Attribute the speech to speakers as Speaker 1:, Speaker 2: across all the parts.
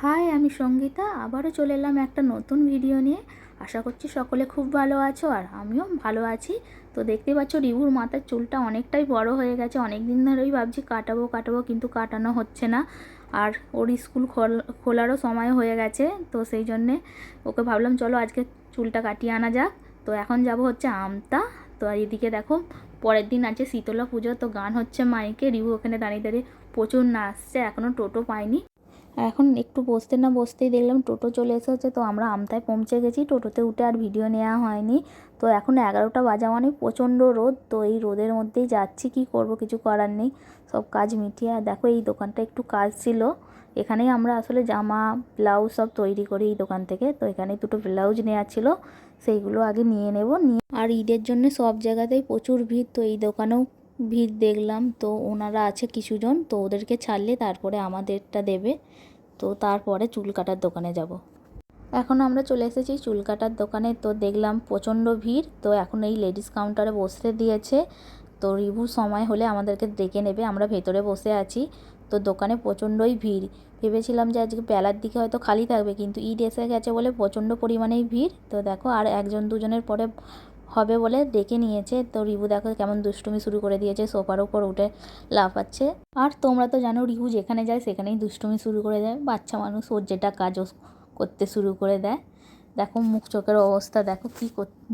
Speaker 1: High, আমি সঙ্গীতা। আবারও চলে এলাম একটা নতুন ভিডিও নিয়ে। আশা করছি সকলে খুব ভালো আছো, আর আমিও ভালো আছি। তো দেখতে পাচ্ছ রিভুর মাথার চুলটা অনেকটাই বড় হয়ে গেছে। অনেক দিন ধরেই ভাবছি কাটাবো কাটাবো, কিন্তু কাটানো হচ্ছে না। আর ওর স্কুল খোলারও সময় হয়ে গেছে, তো সেই জন্যে ওকে ভাবলাম চলো আজকে চুলটা কাটিয়ে আনা যাক। তো এখন যাব হচ্ছে আমতা। তো এদিকে দেখো পরের দিন আছে শীতলা পুজো, তো গান হচ্ছে মাইকে। রিভু ওখানে দাঁড়িয়ে দাঁড়িয়ে প্রচুর নাচছে, এখনও টোটো পাইনি। এখন একটু বসতে না বসতেই দেখলাম টোটো চলে এসেছে। তো আমরা আমতায় পৌঁছে গেছি। টোটোতে উঠে আর ভিডিও নেওয়া হয়নি। তো এখন 11টা বাজা, মানে প্রচণ্ড রোদ। তো এই রোদের মধ্যেই যাচ্ছি, কি করব, কিছু করার নেই। সব কাজ মিটিয়ে। আর দেখো এই দোকানটা একটু কাজ ছিল, এখানেই আমরা আসলে জামা ব্লাউজ সব তৈরি করি এই দোকান থেকে। তো এখানে দুটো ব্লাউজ নেওয়া ছিল, সেইগুলো আগে নিয়ে নেব। আর ঈদের জন্য সব জায়গাতেই প্রচুর ভিড়, তো এই দোকানেও ভিড় দেখলাম। তো ওনারা আছে কিছুজন, তো ওদেরকে ছাড়লে তারপরে আমাদেরটা দেবে। তো তারপরে চুল কাটার দোকানে যাব। এখন আমরা চলে এসেছি চুল কাটার দোকানে। তো দেখলাম প্রচণ্ড ভিড়। তো এখন এই লেডিস কাউন্টারে বসতে দিয়েছে। তো রিভুর সময় হলে আমাদেরকে ডেকে নেবে। আমরা ভেতরে বসে আছি। তো দোকানে প্রচণ্ডই ভিড়। ভেবেছিলাম যে আজকে বেলার দিকে হয়তো খালি থাকবে, কিন্তু ঈদ এসে গেছে বলে প্রচণ্ড পরিমাণেই ভিড়। তো দেখো আর একজন দুজনের পরে হবে বলে ডেকে নিয়েছে। তো রিভু দেখো কেমন দুষ্টুমি শুরু করে দিয়েছে, সোফার ওপর উঠে লাফাচ্ছে। আর তোমরা তো জানো রিভু যেখানে যায় সেখানেই দুষ্টুমি শুরু করে দেয়। বাচ্চা মানুষ, ওর যেটা কাজ ও করতে শুরু করে দেয়। দেখো মুখ চোখের অবস্থা দেখো, কী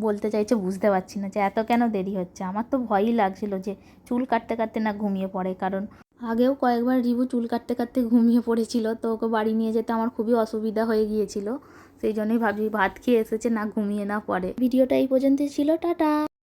Speaker 1: বলতে চাইছে বুঝতে পারছি না, যে এত কেন দেরি হচ্ছে। আমার তো ভয়ই লাগছিল যে চুল কাটতে কাটতে না ঘুমিয়ে পড়ে, কারণ আগেও কয়েকবার রিভু চুল কাটতে কাটতে ঘুমিয়ে পড়েছিল। তো ওকে বাড়ি নিয়ে যেতে আমার খুবই অসুবিধা হয়ে গিয়েছিল। সেই জন্যই ভাবছি ভাত খেয়ে এসেছে, না ঘুমিয়ে না পড়ে। ভিডিওটা এই পর্যন্তই ছিল, টাটা।